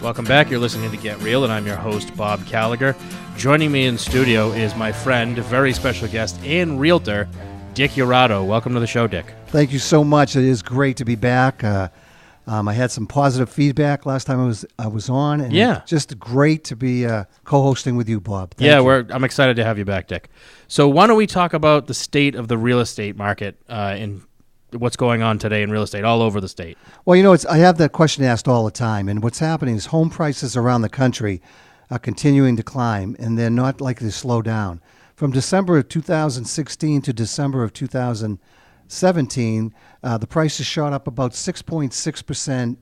Welcome back. You're listening to Get Real, and I'm your host, Bob Gallagher. Joining me in studio is my friend, very special guest, and realtor, Dick Urato. Welcome to the show, Dick. Thank you so much. It is great to be back. I had some positive feedback last time I was on, and it's just great to be co-hosting with you, Bob. Thank you. I'm excited to have you back, Dick. So why don't we talk about the state of the real estate market and what's going on today in real estate all over the state? Well, I have that question asked all the time, and what's happening is home prices around the country are continuing to climb, and they're not likely to slow down. From December of 2016 to December of 2017, the prices shot up about 6.6%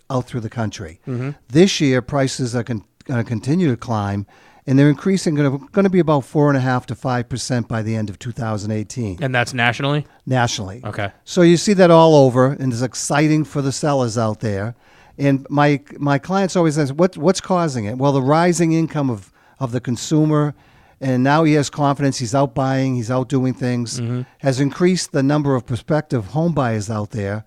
out through the country. Mm-hmm. This year, prices are going to continue to climb, and they're increasing, going to be about 4.5% to 5% by the end of 2018. And that's nationally? Nationally. Okay. So you see that all over, and it's exciting for the sellers out there. And my clients always ask, what's causing it? Well, the rising income of the consumer, and now he has confidence, he's out buying, he's out doing things, has increased the number of prospective home buyers out there.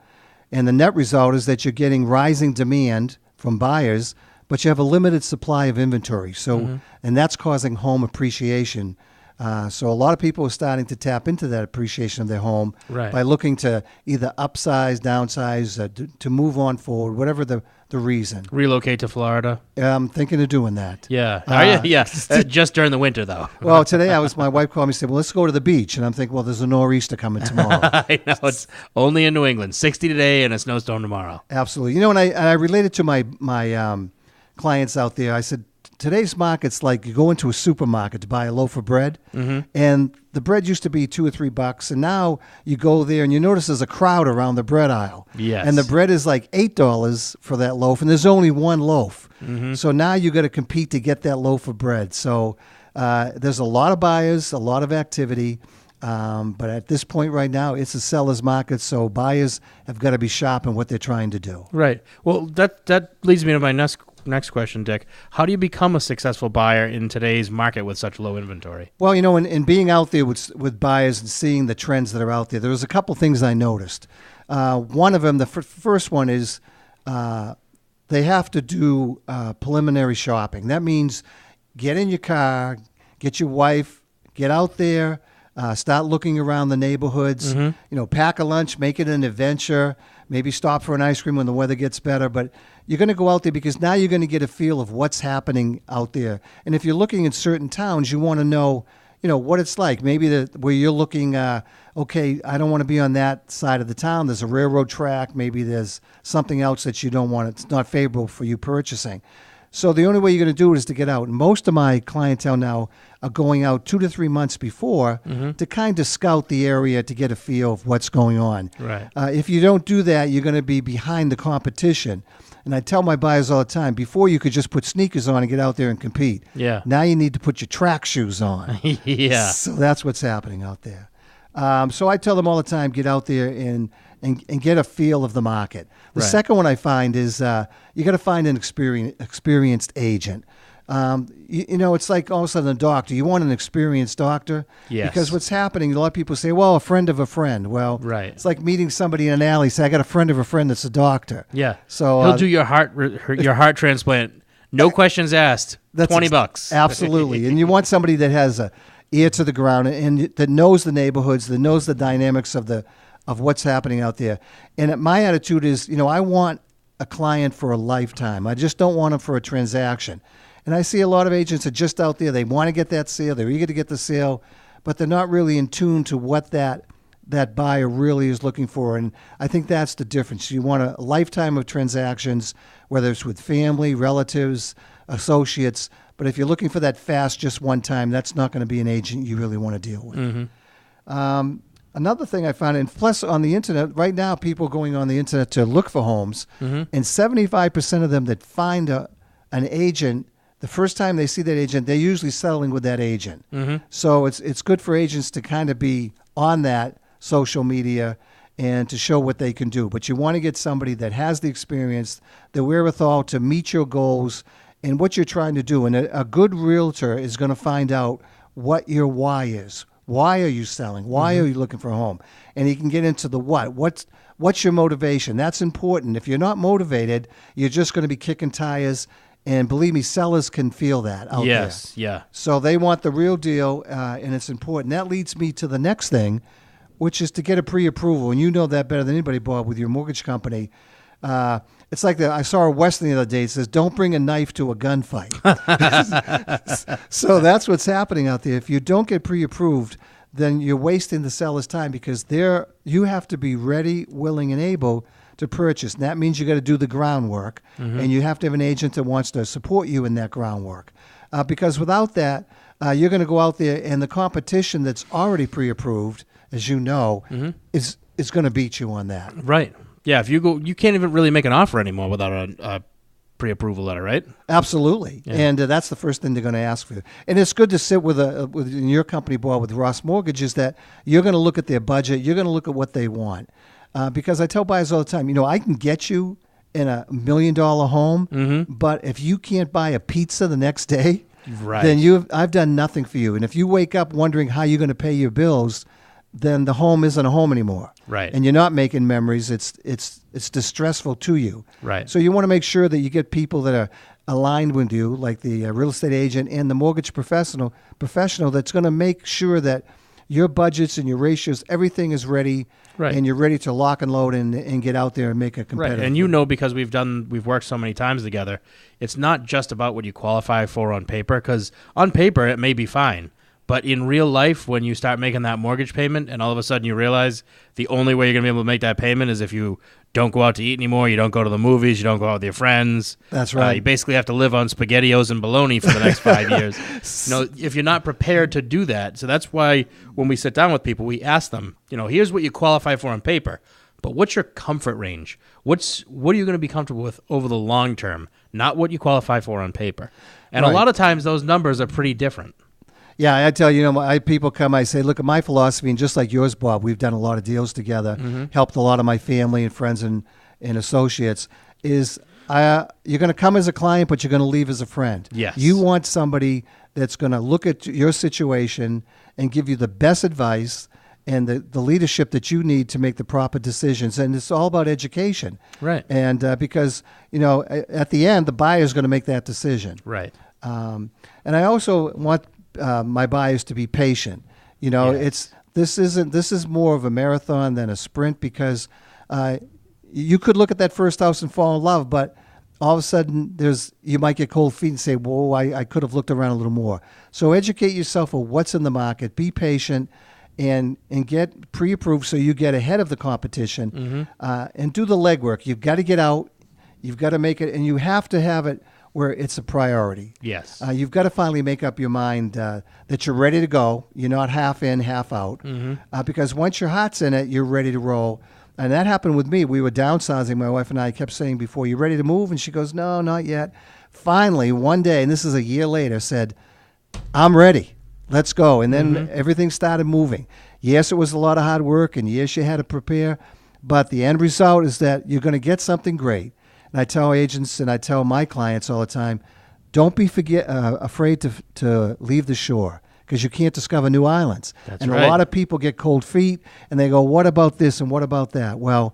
And the net result is that you're getting rising demand from buyers, but you have a limited supply of inventory. So, and that's causing home appreciation. So a lot of people are starting to tap into that appreciation of their home by looking to either upsize, downsize, to move on forward, whatever the reason. Relocate to Florida? I'm thinking of doing that. Yeah. Just during the winter, though. Well, today my wife called me and said, well, let's go to the beach. And I'm thinking, well, there's a nor'easter coming tomorrow. I know. It's only in New England. 60 today and a snowstorm tomorrow. Absolutely. And I related to my clients out there. I said, today's market's like you go into a supermarket to buy a loaf of bread, and the bread used to be $2 or $3, and now you go there and you notice there's a crowd around the bread aisle. Yes. And the bread is like $8 for that loaf, and there's only one loaf. So now you got to compete to get that loaf of bread. So there's a lot of buyers, a lot of activity, but at this point right now, it's a seller's market, so buyers have got to be sharp in what they're trying to do. Right. Well, that leads me to my next question, Dick. How do you become a successful buyer in today's market with such low inventory? Well, in being out there with buyers and seeing the trends that are out there was a couple things I noticed. One of them, the first one is they have to do preliminary shopping. That means get in your car, get your wife, get out there, start looking around the neighborhoods, pack a lunch, make it an adventure, maybe stop for an ice cream when the weather gets better. But you're going to go out there because now you're going to get a feel of what's happening out there. And if you're looking in certain towns, you want to know, what it's like. Maybe where you're looking, okay, I don't want to be on that side of the town. There's a railroad track. Maybe there's something else that you don't want. It's not favorable for you purchasing. So the only way you're going to do it is to get out. And most of my clientele now are going out 2 to 3 months before to kind of scout the area to get a feel of what's going on. Right. If you don't do that, you're going to be behind the competition. And I tell my buyers all the time, before you could just put sneakers on and get out there and compete. Yeah. Now you need to put your track shoes on. Yeah. So that's what's happening out there. So I tell them all the time, get out there and get a feel of the market. The second one I find is you got to find an experienced agent. It's like all of a sudden a doctor. You want an experienced doctor? Yes. Because what's happening, a lot of people say, well, a friend of a friend. Well, it's like meeting somebody in an alley. Say, I got a friend of a friend that's a doctor. Yeah. So he'll do your heart transplant. No questions asked. $20. Absolutely. And you want somebody that has a ear to the ground and that knows the neighborhoods, that knows the dynamics of what's happening out there. And my attitude is, I want a client for a lifetime. I just don't want them for a transaction. And I see a lot of agents are just out there. They want to get that sale. They're eager to get the sale, but they're not really in tune to what that buyer really is looking for. And I think that's the difference. You want a lifetime of transactions, whether it's with family, relatives, associates. But if you're looking for that fast, just one time, that's not going to be an agent you really want to deal with. Another thing I found, and plus on the internet, right now people are going on the internet to look for homes, and 75% of them that find an agent, the first time they see that agent, they're usually settling with that agent. So it's good for agents to kind of be on that social media and to show what they can do. But you want to get somebody that has the experience, the wherewithal to meet your goals and what you're trying to do. And a good realtor is going to find out what your why is. Why are you selling? Why are you looking for a home? And he can get into the what. what's your motivation? That's important. If you're not motivated, you're just going to be kicking tires. And believe me, sellers can feel that out there. Yes, yeah. So they want the real deal, and it's important. That leads me to the next thing, which is to get a pre-approval. And you know that better than anybody, Bob, with your mortgage company. It's like I saw a Western the other day. It says, don't bring a knife to a gunfight. So that's what's happening out there. If you don't get pre-approved, then you're wasting the seller's time because you have to be ready, willing, and able to purchase. And that means you got to do the groundwork, and you have to have an agent that wants to support you in that groundwork. Because without that, you're going to go out there, and the competition that's already pre-approved, as you know, is going to beat you on that. Right. Yeah. If you go, you can't even really make an offer anymore without a pre-approval letter, right? Absolutely. Yeah. And that's the first thing they're going to ask for. And it's good to sit with in your company, Bob, with Ross Mortgage, is that you're going to look at their budget. You're going to look at what they want. Because I tell buyers all the time, I can get you in $1 million home, but if you can't buy a pizza the next day, then I've done nothing for you. And if you wake up wondering how you're going to pay your bills, then the home isn't a home anymore. Right. And you're not making memories. It's distressful to you. Right. So you want to make sure that you get people that are aligned with you, like the real estate agent and the mortgage professional that's going to make sure that your budgets and your ratios, everything is ready, and you're ready to lock and load and get out there and make a competitive. Right, and because we've worked so many times together, it's not just about what you qualify for on paper, because on paper it may be fine. But in real life, when you start making that mortgage payment and all of a sudden you realize the only way you're going to be able to make that payment is if you don't go out to eat anymore, you don't go to the movies, you don't go out with your friends. That's right. You basically have to live on SpaghettiOs and bologna for the next 5 years. If you're not prepared to do that. So that's why when we sit down with people, we ask them, here's what you qualify for on paper, but what's your comfort range? What are you going to be comfortable with over the long term, not what you qualify for on paper? And a lot of times those numbers are pretty different. Yeah, I tell you, people come, I say, look at my philosophy, and just like yours, Bob, we've done a lot of deals together, helped a lot of my family and friends and associates, is you're going to come as a client, but you're going to leave as a friend. Yes. You want somebody that's going to look at your situation and give you the best advice and the leadership that you need to make the proper decisions. And it's all about education. Right. And because, at the end, the buyer is going to make that decision. Right. And I also want my buyers to be patient. This is more of a marathon than a sprint, because you could look at that first house and fall in love, but all of a sudden you might get cold feet and say, whoa, I could have looked around a little more. So educate yourself on what's in the market, be patient, and get pre-approved so you get ahead of the competition, and do the legwork. You've got to get out, you've got to make it, and you have to have it where it's a priority. Yes. You've got to finally make up your mind that you're ready to go. You're not half in, half out. Because once your heart's in it, you're ready to roll. And that happened with me. We were downsizing. My wife and I kept saying before, you ready to move? And she goes, no, not yet. Finally, one day, and this is a year later, said, I'm ready. Let's go. And then everything started moving. Yes, it was a lot of hard work, and yes, you had to prepare. But the end result is that you're going to get something great. And I tell agents and I tell my clients all the time, don't be afraid to leave the shore, because you can't discover new islands. That's and right. A lot of people get cold feet and they go, what about this and what about that? Well,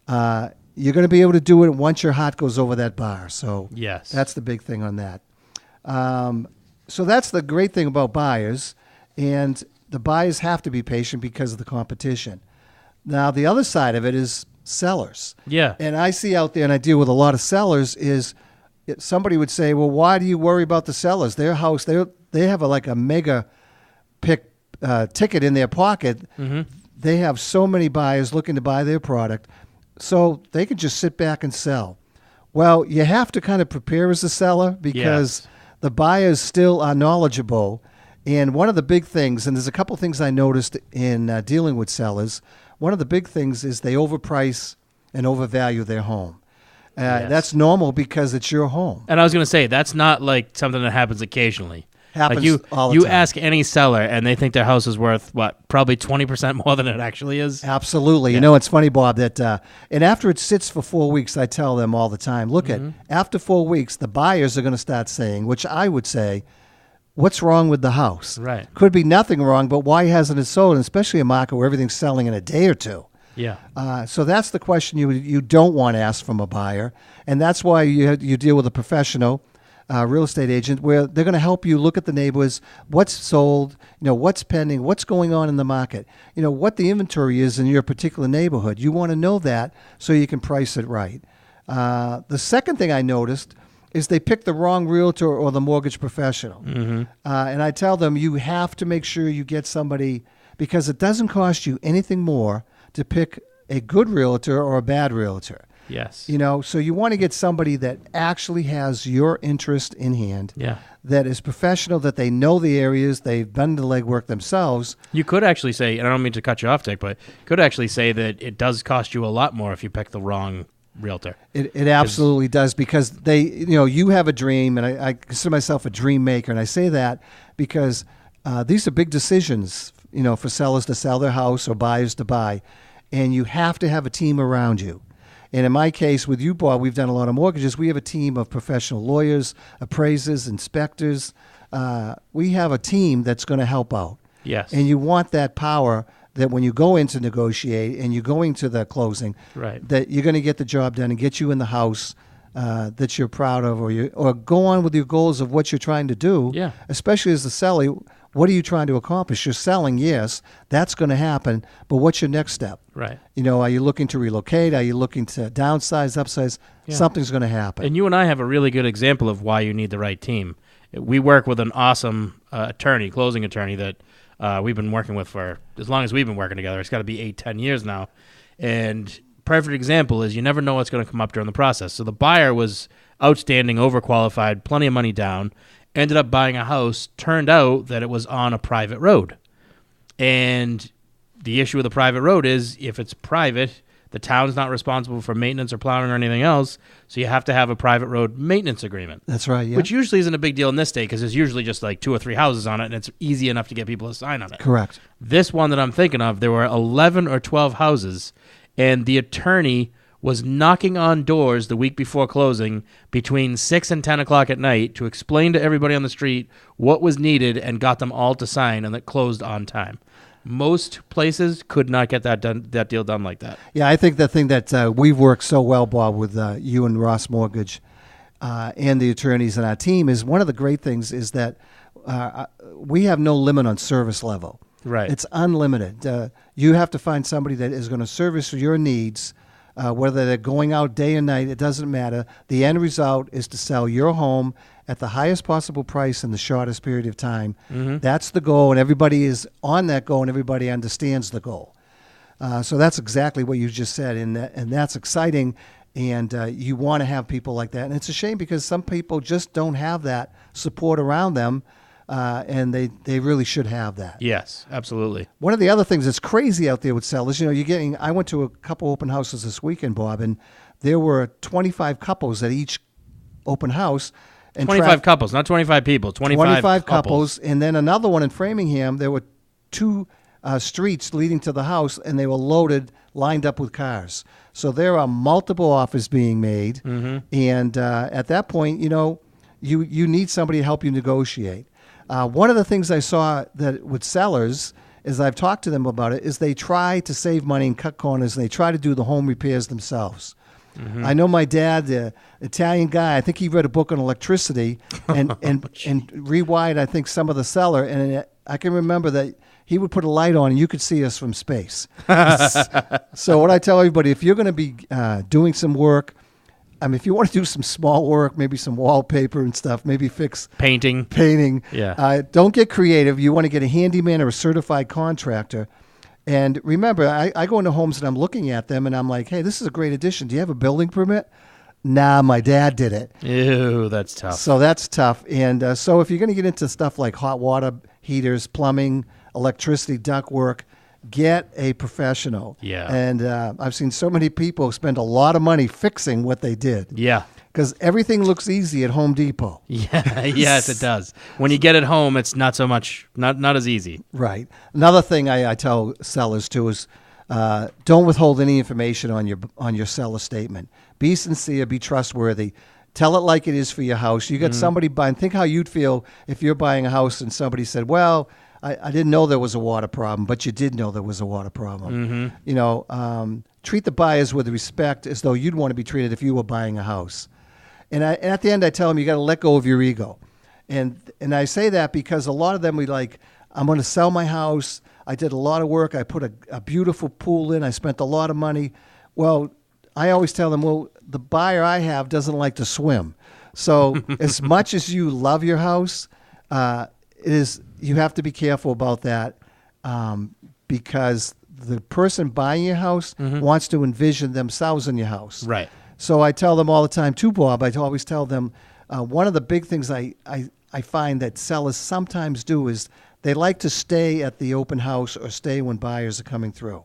you're going to be able to do it once your heart goes over that bar. So yes, that's the big thing on that. So that's the great thing about buyers. And the buyers have to be patient because of the competition. Now, the other side of it is sellers. Yeah. And I see out there, and I deal with a lot of sellers, is somebody would say, well, why do you worry about the sellers? Their house, they have a mega ticket in their pocket. They have so many buyers looking to buy their product, so they can just sit back and sell. Well, you have to kind of prepare as a seller, because the buyers still are knowledgeable. And one of the big things, and there's a couple things I noticed in dealing with sellers, one of the big things is they overprice and overvalue their home. That's normal because it's your home. And I was going to say, that's not like something that happens occasionally. Happens all the you time. ask any seller, and they think their house is worth, probably 20% more than it actually is? Absolutely. Yeah. It's funny, Bob, that and after it sits for 4 weeks, I tell them all the time, look, after 4 weeks, the buyers are going to start saying, which I would say, what's wrong with the house? Right. Could be nothing wrong, but why hasn't it sold? And especially a market where everything's selling in a day or two. Yeah. So that's the question you don't want to ask from a buyer, and that's why you deal with a professional real estate agent, where they're going to help you look at the neighborhoods, what's sold, what's pending, what's going on in the market, what the inventory is in your particular neighborhood. You want to know that so you can price it right. The second thing I noticed is they pick the wrong realtor or the mortgage professional. Mm-hmm. And I tell them you have to make sure you get somebody, because it doesn't cost you anything more to pick a good realtor or a bad realtor. Yes. So you want to get somebody that actually has your interest in hand, Yeah. that is professional, that they know the areas, they've done the legwork themselves. You could actually say, and I don't mean to cut you off, Dick, but could actually say that it does cost you a lot more if you pick the wrong realtor. It absolutely does, because they, you have a dream, and I consider myself a dream maker, and I say that because these are big decisions, for sellers to sell their house or buyers to buy, and you have to have a team around you. And in my case, with you, Bob, we've done a lot of mortgages. We have a team of professional lawyers, appraisers, inspectors. We have a team that's going to help out. Yes. And you want that power that when you go in to negotiate and you're going to the closing, Right. that you're going to get the job done and get you in the house that you're proud of, or go on with your goals of what you're trying to do. Yeah. Especially as the seller, what are you trying to accomplish? You're selling, yes, that's going to happen, but what's your next step? Right. Are you looking to relocate? Are you looking to downsize, upsize? Yeah. Something's going to happen. And you and I have a really good example of why you need the right team. We work with an awesome closing attorney that we've been working with for as long as we've been working together. It's got to be 8-10 years now. And perfect example is you never know what's going to come up during the process. So the buyer was outstanding, overqualified, plenty of money down, ended up buying a house, turned out that it was on a private road. And the issue with a private road is if it's private, the town's not responsible for maintenance or plowing or anything else, so you have to have a private road maintenance agreement. That's right, yeah. Which usually isn't a big deal in this state because there's usually just like 2 or 3 houses on it, and it's easy enough to get people to sign on it. Correct. This one that I'm thinking of, there were 11 or 12 houses, and the attorney was knocking on doors the week before closing between 6 and 10 o'clock at night to explain to everybody on the street what was needed and got them all to sign, and that closed on time. Most places could not get that deal done like that. Yeah, I think the thing that we've worked so well, Bob, with you and Ross Mortgage and the attorneys in our team is one of the great things is that we have no limit on service level. Right. It's unlimited. You have to find somebody that is going to service your needs, whether they're going out day and night, it doesn't matter. The end result is to sell your home at the highest possible price in the shortest period of time. Mm-hmm. That's the goal, and everybody is on that goal, and everybody understands the goal. So that's exactly what you just said, and that's exciting, and you want to have people like that. And it's a shame because some people just don't have that support around them, and they really should have that. Yes, absolutely. One of the other things that's crazy out there with sellers, I went to a couple open houses this weekend, Bob, and there were 25 couples at each open house. And 25 couples, not 25 people, 25 couples. And then another one in Framingham, there were 2 streets leading to the house, and they were loaded, lined up with cars. So there are multiple offers being made. Mm-hmm. And at that point, you need somebody to help you negotiate. One of the things I saw that with sellers, as I've talked to them about it, is they try to save money and cut corners, and they try to do the home repairs themselves. Mm-hmm. I know my dad, the Italian guy, I think he read a book on electricity and rewired, I think, some of the cellar. And I can remember that he would put a light on and you could see us from space. So what I tell everybody, if you're going to be doing some work, if you want to do some small work, maybe some wallpaper and stuff, maybe fix painting. Yeah. Don't get creative. You want to get a handyman or a certified contractor. And remember, I go into homes and I'm looking at them and I'm like, hey, this is a great addition. Do you have a building permit? Nah, my dad did it. Ew, that's tough. So that's tough. And so if you're going to get into stuff like hot water heaters, plumbing, electricity, ductwork, get a professional. Yeah. And I've seen so many people spend a lot of money fixing what they did. Yeah. Because everything looks easy at Home Depot. Yeah, yes, it does. When you get it home, it's not so much, not as easy. Right. Another thing I tell sellers too is don't withhold any information on your seller statement. Be sincere, be trustworthy. Tell it like it is for your house. You got somebody buying. Think how you'd feel if you're buying a house and somebody said, "Well, I didn't know there was a water problem, but you did know there was a water problem. Treat the buyers with respect as though you'd want to be treated if you were buying a house. And at the end, I tell them you got to let go of your ego. And I say that because a lot of them, I'm going to sell my house. I did a lot of work. I put a beautiful pool in. I spent a lot of money. Well, I always tell them, well, the buyer I have doesn't like to swim. So as much as you love your house, you have to be careful about that because the person buying your house wants to envision themselves in your house. Right. So I tell them all the time too, Bob. I always tell them one of the big things I find that sellers sometimes do is they like to stay at the open house or stay when buyers are coming through.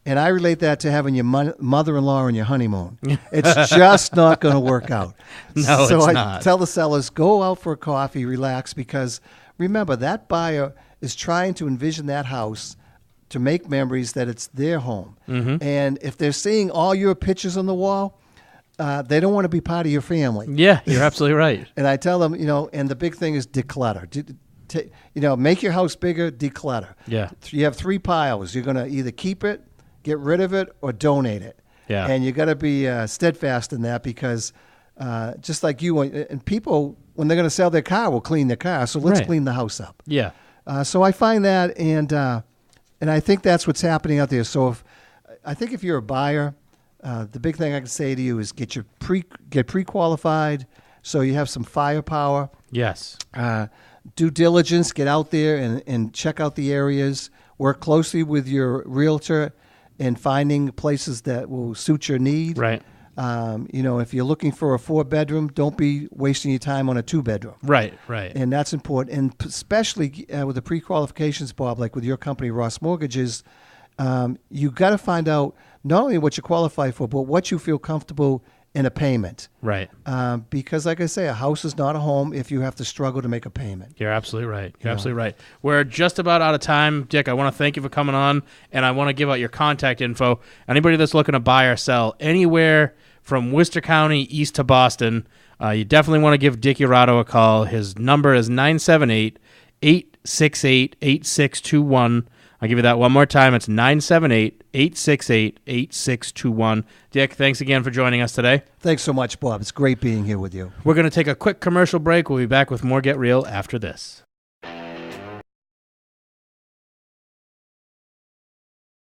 And I relate that to having your mother-in-law on your honeymoon. It's just not going to work out. No, so it's I not. tell the sellers, go out for a coffee, relax, because remember, that buyer is trying to envision that house to make memories that it's their home. And if they're seeing all your pictures on the wall, they don't want to be part of your family. Yeah, you're absolutely right. And I tell them, and the big thing is declutter. Make your house bigger, declutter. Yeah. You have 3 piles. You're going to either keep it, get rid of it, or donate it. Yeah. And you got to be steadfast in that because just like you, and people, when they're going to sell their car, will clean their car. So let's clean the house up. Yeah. So I find that, and I think that's what's happening out there. So I think if you're a buyer, the big thing I can say to you is get pre-qualified so you have some firepower. Yes. Due diligence, get out there and check out the areas. Work closely with your realtor in finding places that will suit your need. Right. If you're looking for a 4-bedroom, don't be wasting your time on a 2-bedroom. Right, right. And that's important. And especially with the pre-qualifications, Bob, like with your company, Ross Mortgages, you got to find out not only what you qualify for, but what you feel comfortable in a payment. Right. Because like I say, a house is not a home if you have to struggle to make a payment. You're absolutely right. You're absolutely right. We're just about out of time. Dick, I want to thank you for coming on, and I want to give out your contact info. Anybody that's looking to buy or sell anywhere from Worcester County east to Boston, you definitely want to give Dick Urato a call. His number is 978-868-8621. I'll give you that one more time. It's 978-868-8621. Dick, thanks again for joining us today. Thanks so much, Bob. It's great being here with you. We're going to take a quick commercial break. We'll be back with more Get Real after this.